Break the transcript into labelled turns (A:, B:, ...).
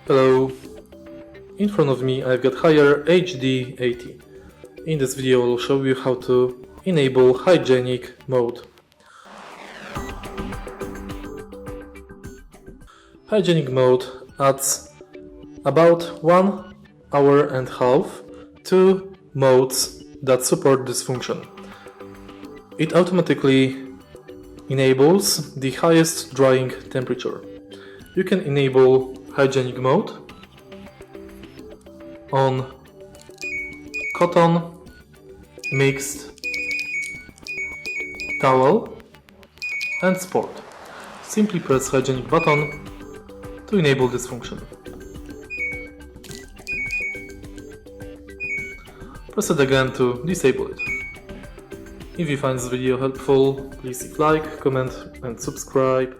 A: Hello, in front of me I've got Haier HD80. In this video I'll show you how to enable hygienic mode. Hygienic mode adds about 1.5 hours to modes that support this function. It automatically enables the highest drying temperature. You can enable hygienic mode on cotton, mixed, towel and sport. Simply press hygienic button to enable this function. Press it again to disable it. If you find this video helpful, please leave a like, comment and subscribe.